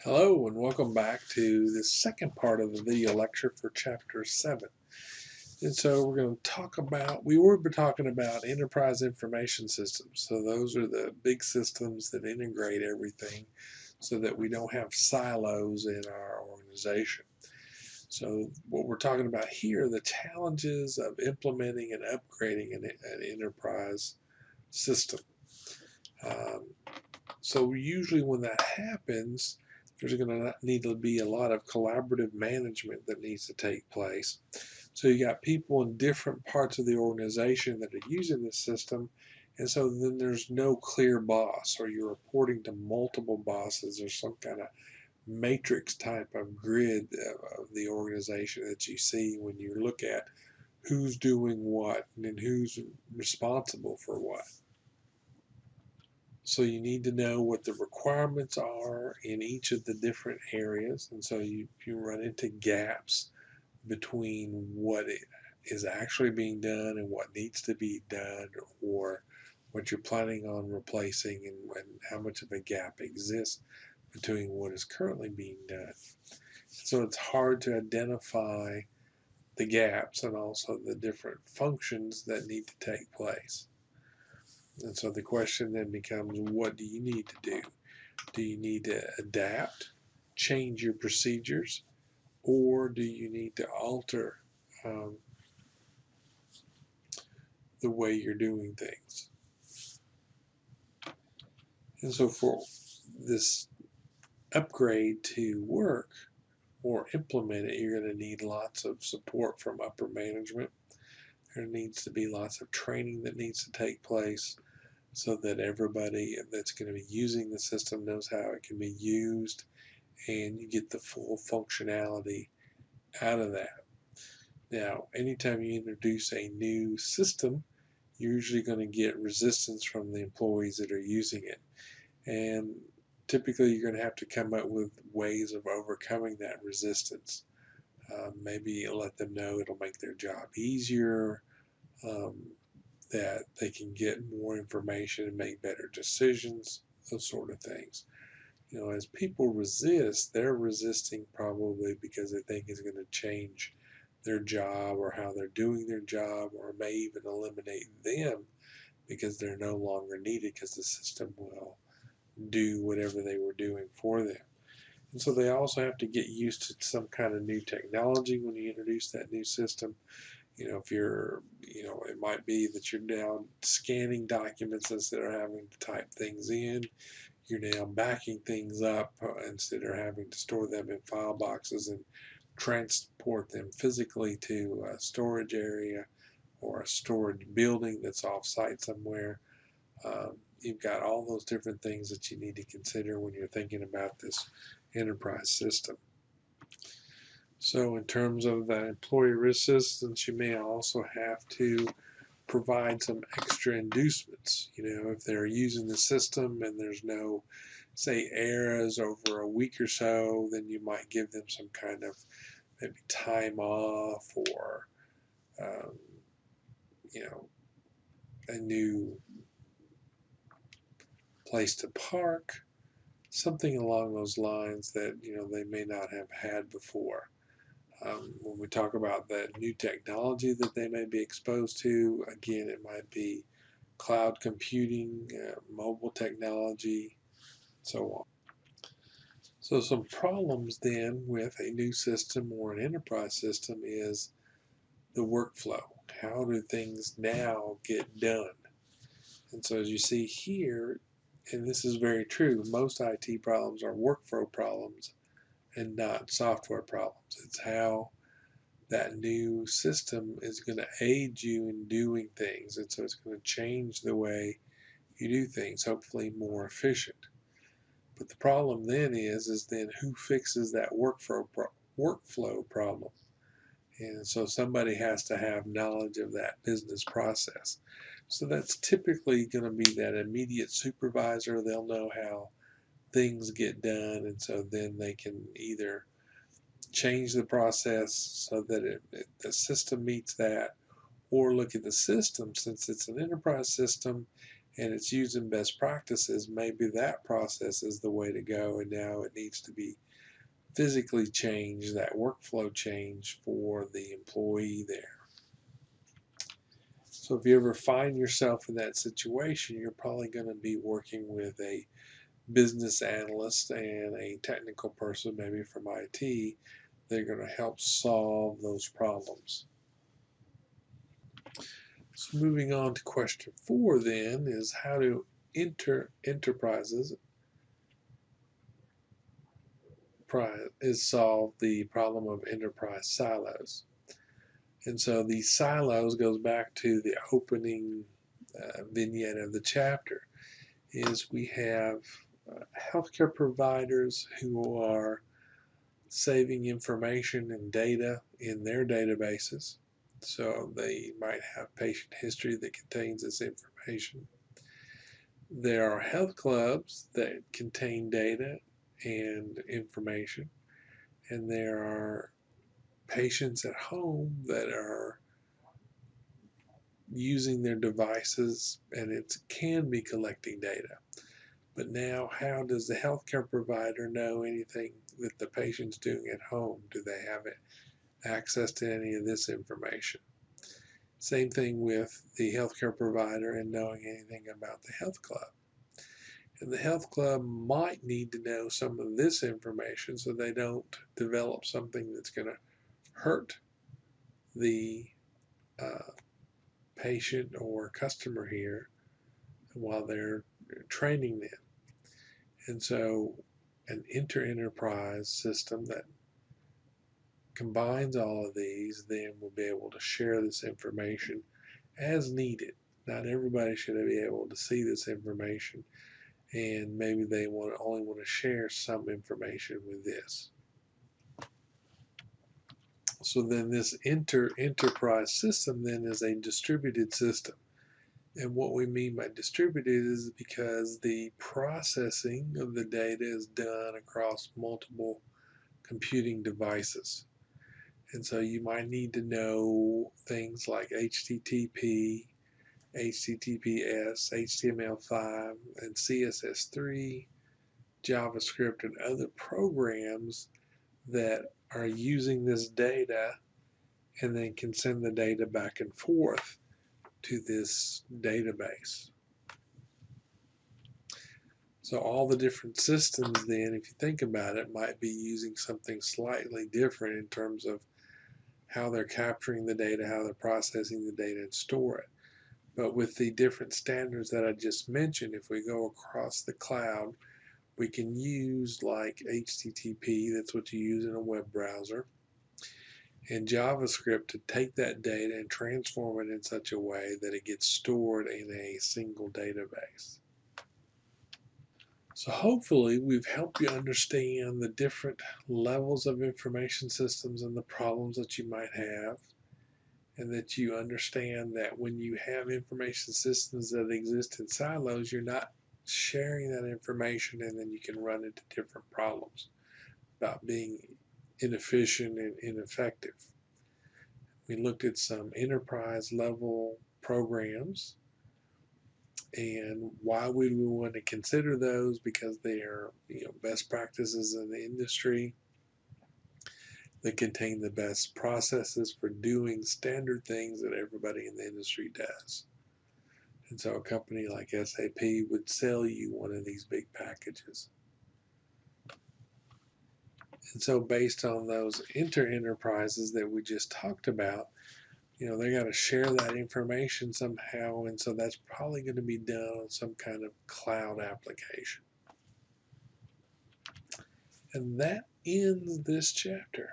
Hello and welcome back to the second part of the video lecture for Chapter 7. And so we're going to talk about, we were talking about enterprise information systems. So those are the big systems that integrate everything so that we don't have silos in our organization. So what we're talking about here are the challenges of implementing and upgrading an enterprise system. So usually when that happens, there's going to need to be a lot of collaborative management that needs to take place. So you got people in different parts of the organization that are using this system, and so then there's no clear boss, or you're reporting to multiple bosses, or some kind of matrix type of grid of the organization that you see when you look at who's doing what and who's responsible for what. So you need to know what the requirements are in each of the different areas. And so you run into gaps between what is actually being done and what needs to be done, or what you're planning on replacing, and how much of a gap exists between what is currently being done. So it's hard to identify the gaps and also the different functions that need to take place. And so the question then becomes, what do you need to do? Do you need to adapt, change your procedures, or do you need to alter um, the way you're doing things? And so for this upgrade to work or implement it, you're going to need lots of support from upper management. There needs to be lots of training that needs to take place so that everybody that's going to be using the system knows how it can be used, and you get the full functionality out of that. Now, anytime you introduce a new system, you're usually going to get resistance from the employees that are using it. And typically, you're going to have to come up with ways of overcoming that resistance. Maybe let them know it'll make their job easier, that they can get more information and make better decisions, those sort of things. As people resist, they're resisting probably because they think it's going to change their job or how they're doing their job, or may even eliminate them because they're no longer needed because the system will do whatever they were doing for them. And so they also have to get used to some kind of new technology when you introduce that new system. If you're, it might be that you're now scanning documents instead of having to type things in. You're now backing things up instead of having to store them in file boxes and transport them physically to a storage area or a storage building that's off-site somewhere. You've got all those different things that you need to consider when you're thinking about this enterprise system. So in terms of the employee resistance, you may also have to provide some extra inducements. If they're using the system and there's no, say, errors over a week or so, then you might give them some kind of maybe time off, or um, a new place to park, something along those lines that they may not have had before. When we talk about that new technology that they may be exposed to, again, it might be cloud computing, mobile technology, so on. So some problems then with a new system or an enterprise system is the workflow. How do things now get done? And so as you see here, and this is very true, most IT problems are workflow problems and not software problems. It's how that new system is going to aid you in doing things, and so it's going to change the way you do things, hopefully more efficient. But the problem then is then who fixes that workflow problem? And so somebody has to have knowledge of that business process. So that's typically going to be that immediate supervisor. They'll know how things get done, and so then they can either change the process so that the system meets that, or look at the system. Since it's an enterprise system, and it's using best practices, maybe that process is the way to go, and now it needs to be physically changed, that workflow change for the employee there. So if you ever find yourself in that situation, you're probably going to be working with a business analyst and a technical person, maybe from IT. They're going to help solve those problems. So moving on to question 4 then is how do enterprises solve the problem of enterprise silos. And so these silos goes back to the opening vignette of the chapter, is we have healthcare providers who are saving information and data in their databases. So they might have patient history that contains this information. There are health clubs that contain data and information, and there are patients at home that are using their devices, and it can be collecting data. But now, how does the healthcare provider know anything that the patient's doing at home? Do they have access to any of this information? Same thing with the healthcare provider and knowing anything about the health club. And the health club might need to know some of this information so they don't develop something that's going to hurt the patient or customer here while they're training them. And so an inter-enterprise system that combines all of these then will be able to share this information as needed. Not everybody should be able to see this information, and maybe they only want to share some information with this. So then this enterprise system then is a distributed system. And what we mean by distributed is because the processing of the data is done across multiple computing devices. And so you might need to know things like HTTP, HTTPS, HTML5, and CSS3, JavaScript, and other programs that are using this data and then can send the data back and forth to this database. So all the different systems then, if you think about it, might be using something slightly different in terms of how they're capturing the data, how they're processing the data and store it. But with the different standards that I just mentioned, if we go across the cloud, we can use like HTTP, that's what you use in a web browser, and JavaScript to take that data and transform it in such a way that it gets stored in a single database. So hopefully we've helped you understand the different levels of information systems and the problems that you might have, and that you understand that when you have information systems that exist in silos, you're not sharing that information, and then you can run into different problems about being inefficient and ineffective. We looked at some enterprise level programs, and why would we want to consider those? Because they are best practices in the industry. They contain the best processes for doing standard things that everybody in the industry does. And so a company like SAP would sell you one of these big packages. And so based on those enterprises that we just talked about, they got to share that information somehow, and so that's probably going to be done on some kind of cloud application. And that ends this chapter.